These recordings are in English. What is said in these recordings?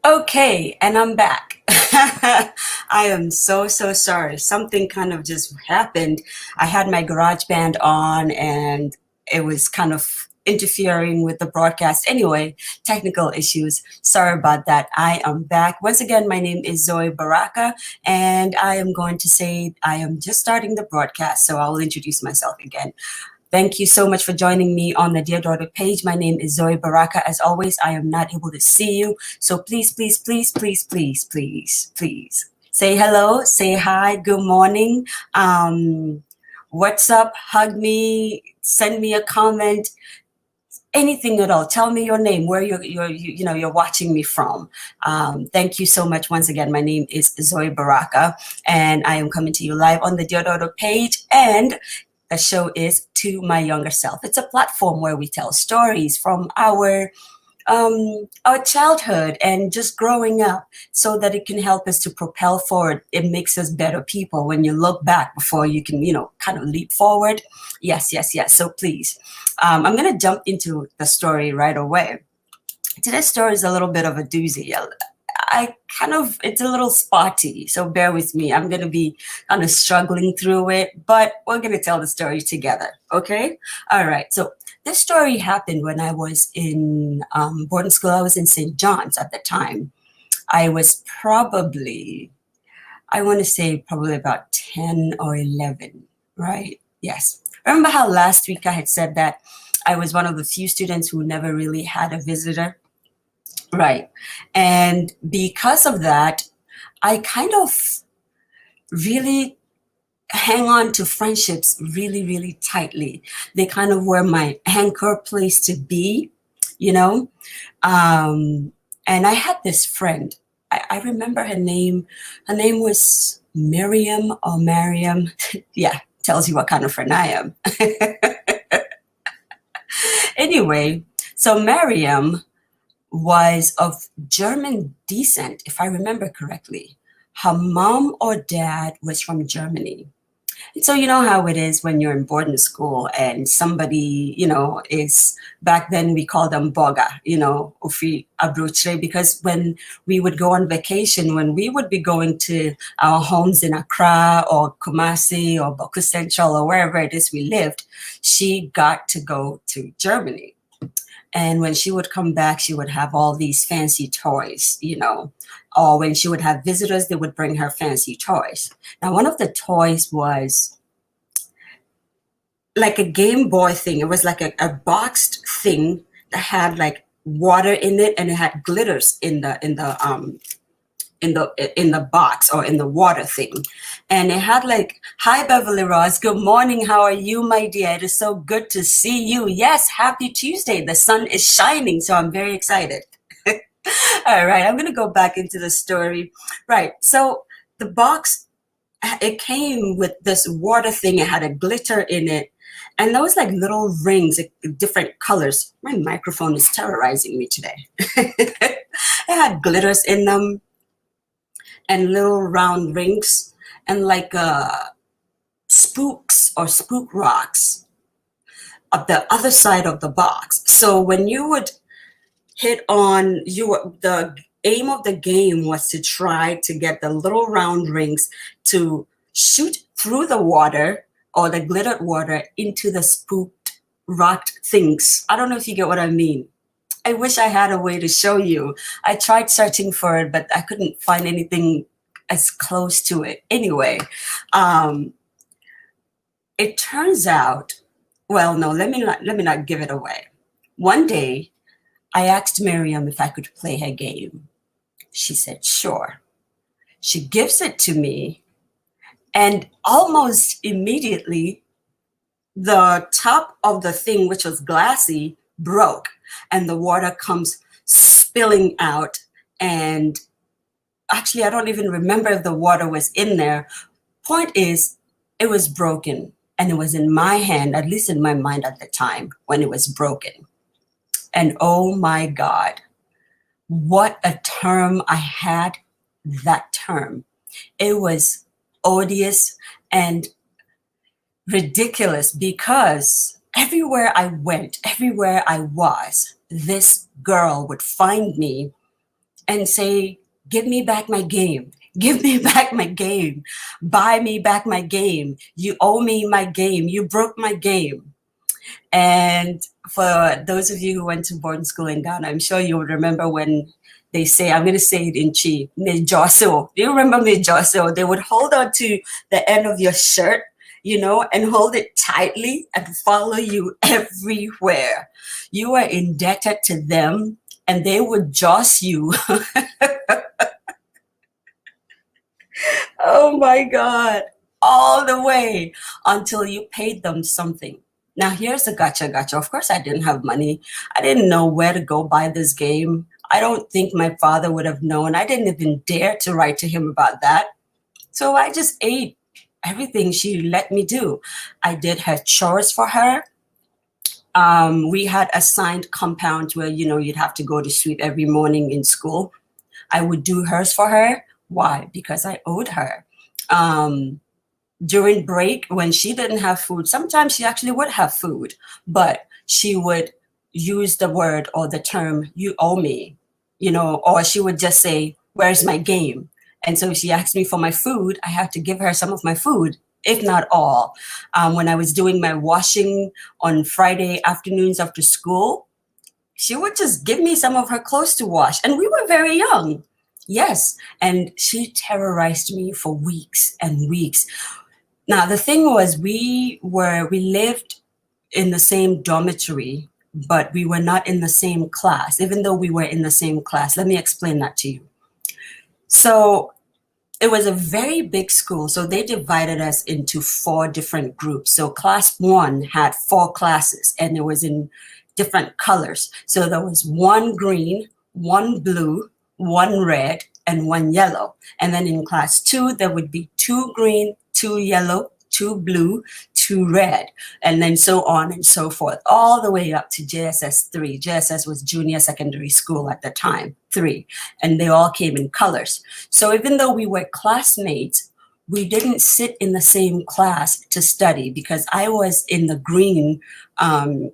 Okay, and I'm back. I am so sorry. Something kind of just happened. I had my garage band on and it was kind of interfering with the broadcast. Anyway, technical issues. Sorry about that. I am back. Once again, my name is Zoe Baraka, and I am going to say I am just starting the broadcast, so I'll introduce myself again. Thank you so much for joining me on the Dear Daughter page. My name is Zoe Baraka. As always, I am not able to see you. So please say hello, say hi, good morning. What's up? Hug me, send me a comment, anything at all. Tell me your name, where you're watching me from. Thank you so much once again. My name is Zoe Baraka, and I am coming to you live on the Dear Daughter page. And the show is To My Younger Self. It's a platform where we tell stories from our childhood and just growing up so that it can help us to propel forward. It makes us better people when you look back before you can, kind of leap forward. Yes. So please, I'm going to jump into the story right away. Today's story is a little bit of a doozy. It's a little spotty, so bear with me. I'm going to be kind of struggling through it, but we're going to tell the story together, okay? All right, so this story happened when I was in boarding school. I was in St. John's at the time. I was I want to say probably about 10 or 11, right? Yes. Remember how last week I had said that I was one of the few students who never really had a visitor? Right. And because of that, I kind of really hang on to friendships really tightly. They kind of were my anchor place to be, you know? And I had this friend. I remember her name. Her name was Miriam or Mariam. Yeah, tells you what kind of friend I am. Anyway, so Miriam was of German descent, if I remember correctly. Her mom or dad was from Germany. And so you know how it is when you're in boarding school and somebody, is back then we called them boga, ufi abruche, because when we would go on vacation, when we would be going to our homes in Accra or Kumasi or Boku Central or wherever it is we lived, she got to go to Germany. And when she would come back, she would have all these fancy toys, or when she would have visitors, they would bring her fancy toys. Now, one of the toys was like a Game Boy thing. It was like a boxed thing that had like water in it, and it had glitters in the box or in the water thing. And it had like, "Hi Beverly Ross, good morning. How are you, my dear? It is so good to see you. Yes, happy Tuesday. The sun is shining, so I'm very excited." All right, I'm gonna go back into the story. Right. So the box, it came with this water thing. It had a glitter in it. And those like little rings, different colors. My microphone is terrorizing me today. It had glitters in them and little round rings and like spooks or spook rocks of the other side of the box. So when you would hit on the aim of the game was to try to get the little round rings to shoot through the water or the glittered water into the spooked rocked things. I don't know if you get what I mean. I wish I had a way to show you. I tried searching for it, but I couldn't find anything as close to it. Anyway, it turns out, well, no, let me not give it away. One day, I asked Miriam if I could play her game. She said, sure. She gives it to me, and almost immediately, the top of the thing, which was glassy, broke, and the water comes spilling out. And actually, I don't even remember if the water was in there. Point is, it was broken, and it was in my hand, at least in my mind at the time, when it was broken. And oh my God, what a term I had that term. It was odious and ridiculous because everywhere I went, everywhere I was, this girl would find me and say, give me back my game. Give me back my game. Buy me back my game. You owe me my game. You broke my game. And for those of you who went to boarding school in Ghana, I'm sure you would remember when they say, I'm going to say it in Chi, Mejoso. Do you remember Mejoso? They would hold on to the end of your shirt, and hold it tightly and follow you everywhere. You are indebted to them and they would joss you. Oh my God. All the way until you paid them something. Now, here's the gotcha. Of course, I didn't have money. I didn't know where to go buy this game. I don't think my father would have known. I didn't even dare to write to him about that. So I just ate everything she let me do. I did her chores for her. We had assigned compounds where, you'd have to go to sweep every morning in school. I would do hers for her. Why? Because I owed her. During break, when she didn't have food, sometimes she actually would have food, but she would use the word or the term, you owe me, or she would just say, where's my game? And so if she asked me for my food, I had to give her some of my food, if not all. When I was doing my washing on Friday afternoons after school, she would just give me some of her clothes to wash. And we were very young. Yes. And she terrorized me for weeks and weeks. Now, the thing was, we lived in the same dormitory, but we were not in the same class, even though we were in the same class. Let me explain that to you. So it was a very big school. So they divided us into 4 different groups. So class 1 had 4 classes and it was in different colors. So there was 1 green, 1 blue, 1 red, and 1 yellow. And then in class 2, there would be 2 green, 2 yellow, 2 blue, 2 red, and then so on and so forth, all the way up to JSS 3. JSS was junior secondary school at the time, 3, and they all came in colors. So even though we were classmates, we didn't sit in the same class to study because I was in the green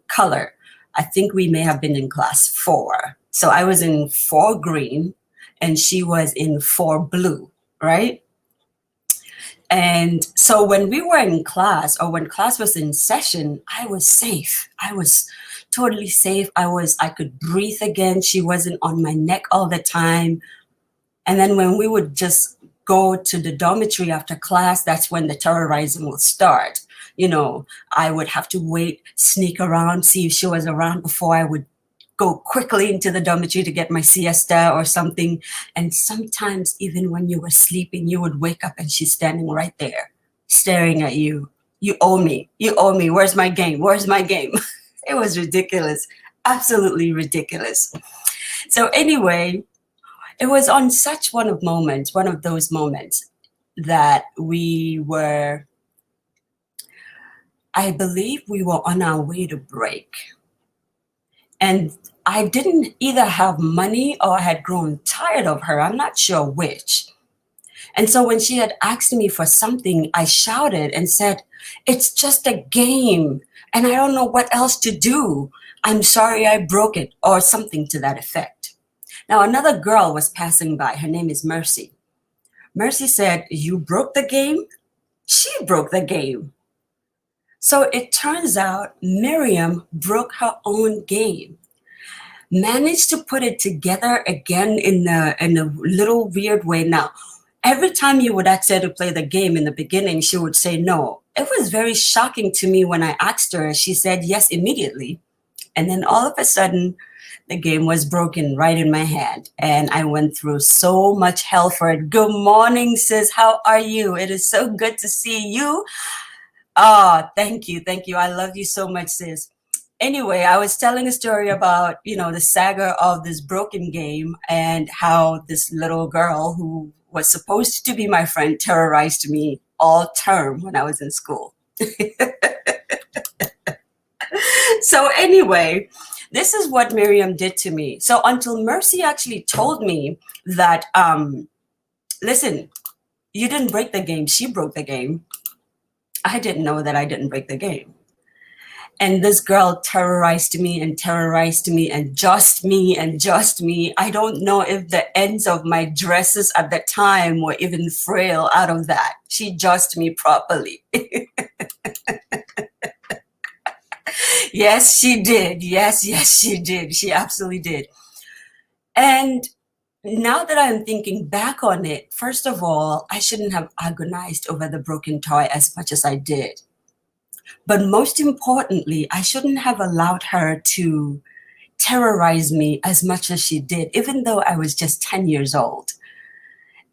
color. I think we may have been in class 4. So I was in 4 green and she was in 4 blue, right? And so when we were in class or when class was in session, I was safe. I was totally safe. I could breathe again. She wasn't on my neck all the time. And then when we would just go to the dormitory after class, that's when the terrorizing would start. I would have to wait, sneak around, see if she was around before I would go quickly into the dormitory to get my siesta or something. And sometimes even when you were sleeping, you would wake up and she's standing right there, staring at you. You owe me. You owe me. Where's my game? Where's my game? It was ridiculous. Absolutely ridiculous. So anyway, it was on such one of those moments that I believe we were on our way to break. And I didn't either have money or I had grown tired of her. I'm not sure which. And so when she had asked me for something, I shouted and said, it's just a game and I don't know what else to do. I'm sorry I broke it, or something to that effect. Now, another girl was passing by. Her name is Mercy. Mercy said, you broke the game? She broke the game. So it turns out Miriam broke her own game, managed to put it together again in a little weird way. Now, every time you would ask her to play the game in the beginning, she would say no. It was very shocking to me when I asked her. She said yes immediately. And then all of a sudden, the game was broken right in my hand. And I went through so much hell for it. Good morning, sis. How are you? It is so good to see you. Oh, thank you. Thank you. I love you so much, sis. Anyway, I was telling a story about, the saga of this broken game and how this little girl who was supposed to be my friend terrorized me all term when I was in school. So anyway, this is what Miriam did to me. So until Mercy actually told me that, listen, you didn't break the game, she broke the game. I didn't know that I didn't break the game. And this girl terrorized me and terrorized me and just me and just me. I don't know if the ends of my dresses at the time were even frail out of that. She just me properly. Yes, she did. Yes, she did. She absolutely did. And now that I'm thinking back on it, first of all, I shouldn't have agonized over the broken toy as much as I did. But most importantly, I shouldn't have allowed her to terrorize me as much as she did, even though I was just 10 years old.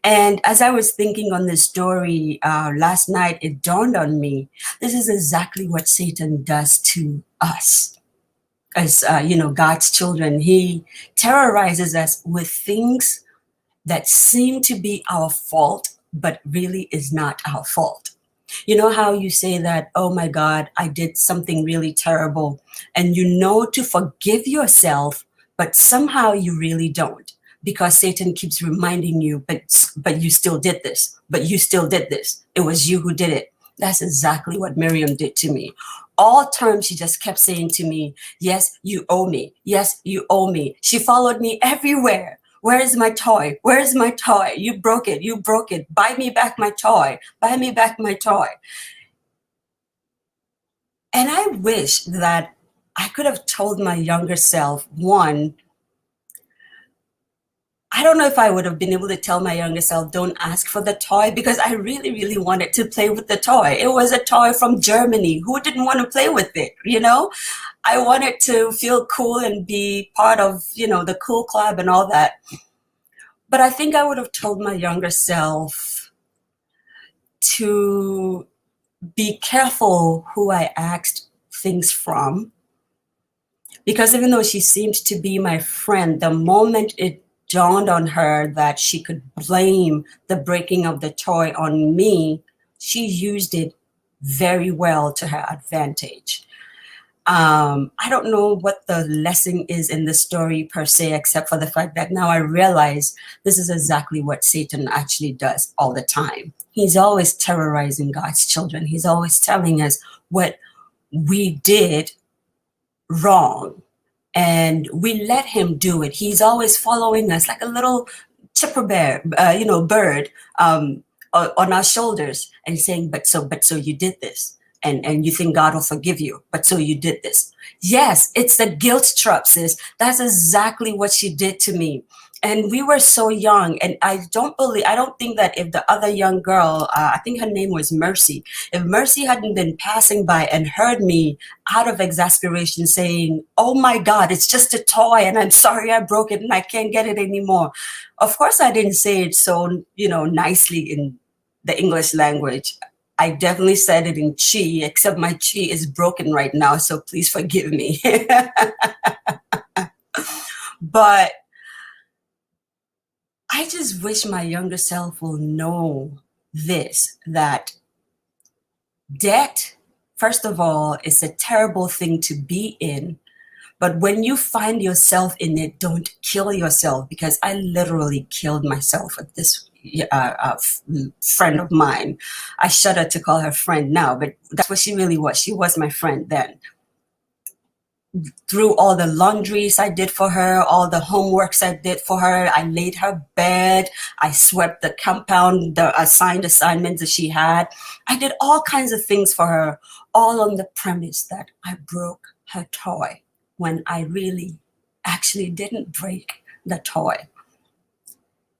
And as I was thinking on this story last night, it dawned on me, this is exactly what Satan does to us as, God's children. He terrorizes us with things that seem to be our fault, but really is not our fault. You know how you say that, oh my God, I did something really terrible, and you know to forgive yourself, but somehow you really don't, because Satan keeps reminding you, but you still did this, but you still did this. It was you who did it. That's exactly what Miriam did to me. All term, she just kept saying to me, yes, you owe me. Yes, you owe me. She followed me everywhere. Where is my toy? Where is my toy? You broke it. You broke it. Buy me back my toy. Buy me back my toy. And I wish that I could have told my younger self, one, I don't know if I would have been able to tell my younger self, don't ask for the toy, because I really, really wanted to play with the toy. It was a toy from Germany. Who didn't want to play with it? I wanted to feel cool and be part of, the cool club and all that. But I think I would have told my younger self to be careful who I asked things from. Because even though she seemed to be my friend, the moment it dawned on her that she could blame the breaking of the toy on me, she used it very well to her advantage. I don't know what the lesson is in the story per se, except for the fact that now I realize this is exactly what Satan actually does all the time. He's always terrorizing God's children. He's always telling us what we did wrong, and we let him do it. He's always following us like a little chipper bear, bird on our shoulders, and saying, but so you did this. And you think God will forgive you, but so you did this. Yes, it's the guilt trap, sis. That's exactly what she did to me. And we were so young, and I don't think that if the other young girl, I think her name was Mercy, if Mercy hadn't been passing by and heard me out of exasperation saying, oh my God, it's just a toy, and I'm sorry I broke it and I can't get it anymore. Of course, I didn't say it so, nicely in the English language. I definitely said it in Chi, except my Chi is broken right now, so please forgive me. But I just wish my younger self will know this, that debt, first of all, is a terrible thing to be in. But when you find yourself in it, don't kill yourself, because I literally killed myself with this friend of mine. I shudder to call her friend now, but that's what she really was. She was my friend then. Through all the laundries I did for her, all the homeworks I did for her, I laid her bed, I swept the compound, the assigned assignments that she had. I did all kinds of things for her, all on the premise that I broke her toy, when I really actually didn't break the toy.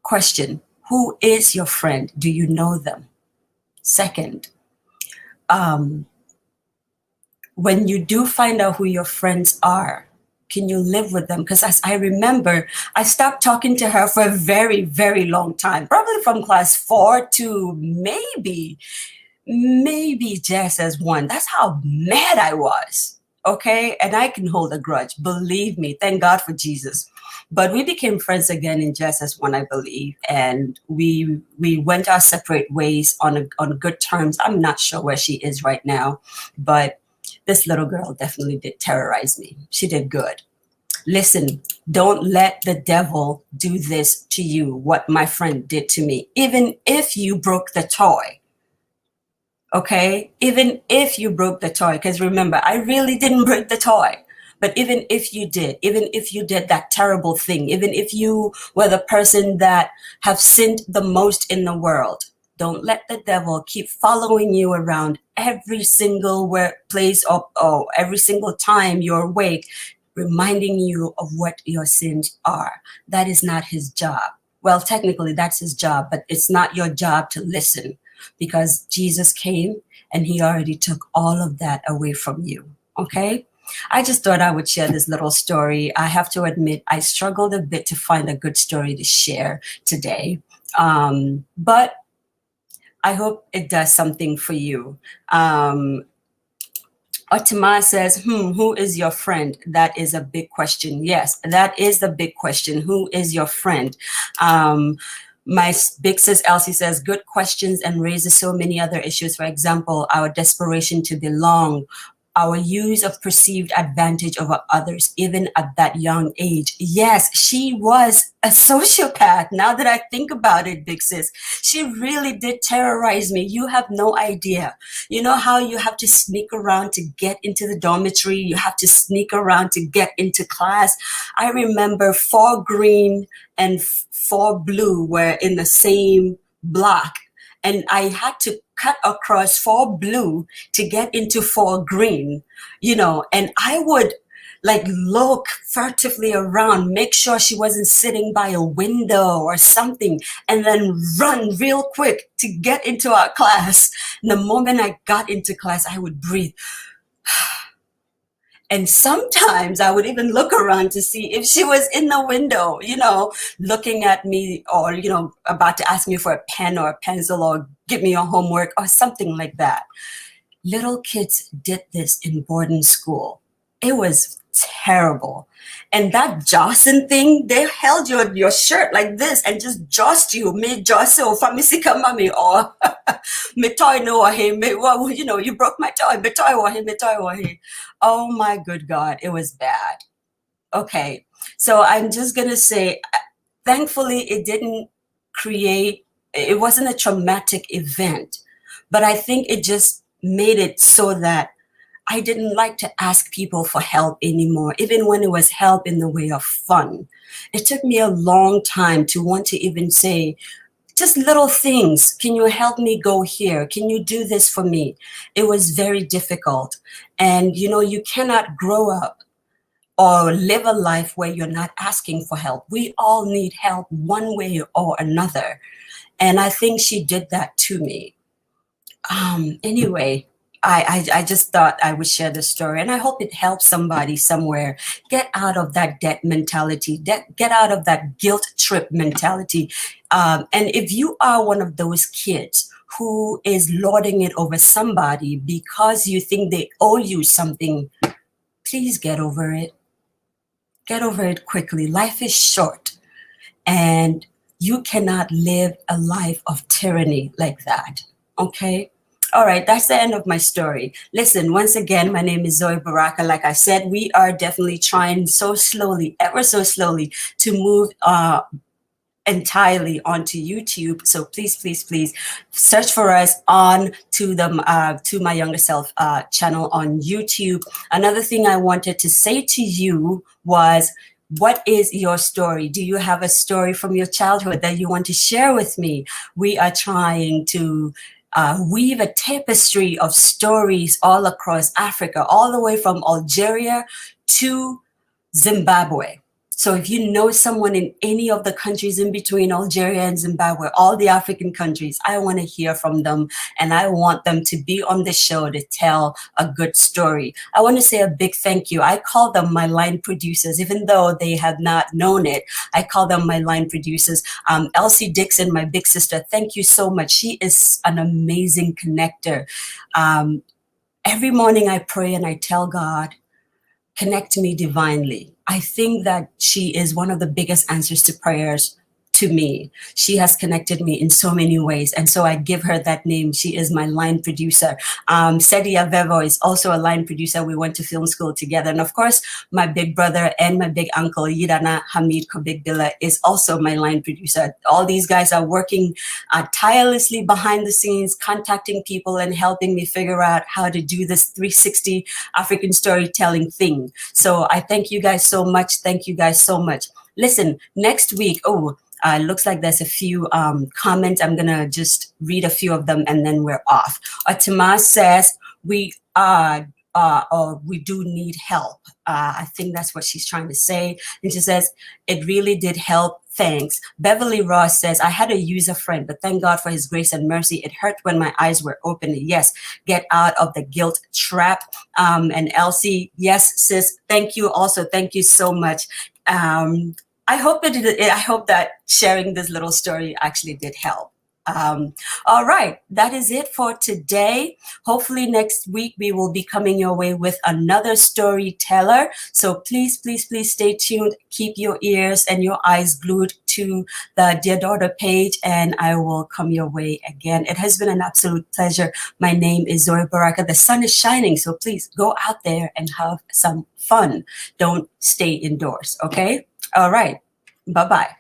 Question: who is your friend? Do you know them? Second, when you do find out who your friends are, can you live with them? Because as I remember, I stopped talking to her for a very, very long time, probably from class 4 to maybe just as 1. That's how mad I was. Okay. And I can hold a grudge. Believe me. Thank God for Jesus. But we became friends again in just as 1, I believe. And we went our separate ways on good terms. I'm not sure where she is right now, but this little girl definitely did terrorize me. She did good. Listen, don't let the devil do this to you, what my friend did to me, even if you broke the toy. Okay, even if you broke the toy, because remember, I really didn't break the toy. But even if you did, even if you did that terrible thing, even if you were the person that have sinned the most in the world, don't let the devil keep following you around every single place or every single time you're awake, reminding you of what your sins are. That is not his job. Well, technically, that's his job, but it's not your job to listen, because Jesus came and he already took all of that away from you. Okay? I just thought I would share this little story. I have to admit, I struggled a bit to find a good story to share today. But I hope it does something for you. Otama says, who is your friend? That is a big question. Yes, that is the big question. Who is your friend? My big sis Elsie says, good questions and raises so many other issues. For example, our desperation to belong, our use of perceived advantage over others, even at that young age. Yes, she was a sociopath. Now that I think about it, big sis, she really did terrorize me. You have no idea. You know how you have to sneak around to get into the dormitory? You have to sneak around to get into class. I remember 4 green and 4 blue were in the same block, and I had to cut across 4 blue to get into 4 green, and I would like look furtively around, make sure she wasn't sitting by a window or something, and then run real quick to get into our class. And the moment I got into class, I would breathe. And sometimes I would even look around to see if she was in the window, looking at me, or, about to ask me for a pen or a pencil or give me a homework or something like that. Little kids did this in boarding school. It was terrible. And that jostling thing, they held your shirt like this and just jost you. Me jostle famisika mami, or me toy no wahi, well, you broke my toy, me toy wahi, me toy wahi. Oh my good God, it was bad. Okay, so I'm just gonna say, thankfully it wasn't a traumatic event, but I think it just made it so that I didn't like to ask people for help anymore, even when it was help in the way of fun. It took me a long time to want to even say, just little things. Can you help me go here? Can you do this for me? It was very difficult. And, you cannot grow up or live a life where you're not asking for help. We all need help one way or another. And I think she did that to me. Anyway, I just thought I would share the story, and I hope it helps somebody somewhere get out of that debt mentality, get out of that guilt trip mentality. And if you are one of those kids who is lording it over somebody because you think they owe you something, please get over it. Get over it quickly. Life is short, and you cannot live a life of tyranny like that. Okay? All right, that's the end of my story. Listen, once again, my name is Zoe Baraka. Like I said, we are definitely trying so slowly, ever so slowly, to move entirely onto YouTube. So please, please, please search for us on to my younger self channel on YouTube. Another thing I wanted to say to you was, what is your story? Do you have a story from your childhood that you want to share with me? We are trying to weave a tapestry of stories all across Africa, all the way from Algeria to Zimbabwe. So if you know someone in any of the countries in between Algeria and Zimbabwe, all the African countries, I want to hear from them, and I want them to be on the show to tell a good story. I want to say a big thank you. I call them my line producers, even though they have not known it. I call them my line producers. Elsie Dixon, my big sister, thank you so much. She is an amazing connector. Every morning I pray and I tell God, connect me divinely. I think that she is one of the biggest answers to prayers to me. She has connected me in so many ways. And so I give her that name. She is my line producer. Sedia Vevo is also a line producer. We went to film school together. And of course, my big brother and my big uncle, Yidana Hamid Kobigbila, is also my line producer. All these guys are working tirelessly behind the scenes, contacting people and helping me figure out how to do this 360 African storytelling thing. So I thank you guys so much. Thank you guys so much. Listen, next week, looks like there's a few comments. I'm going to just read a few of them and then we're off. Atama says, we do need help. I think that's what she's trying to say. And she says, it really did help. Thanks. Beverly Ross says, I had a user friend, but thank God for his grace and mercy. It hurt when my eyes were open. Yes, get out of the guilt trap. And Elsie, yes, sis, thank you also. Thank you so much. I hope that sharing this little story actually did help. All right, that is it for today. Hopefully next week we will be coming your way with another storyteller. So please, please, please stay tuned. Keep your ears and your eyes glued to the Dear Daughter page, and I will come your way again. It has been an absolute pleasure. My name is Zoe Baraka. The sun is shining, so please go out there and have some fun. Don't stay indoors, okay? All right, bye-bye.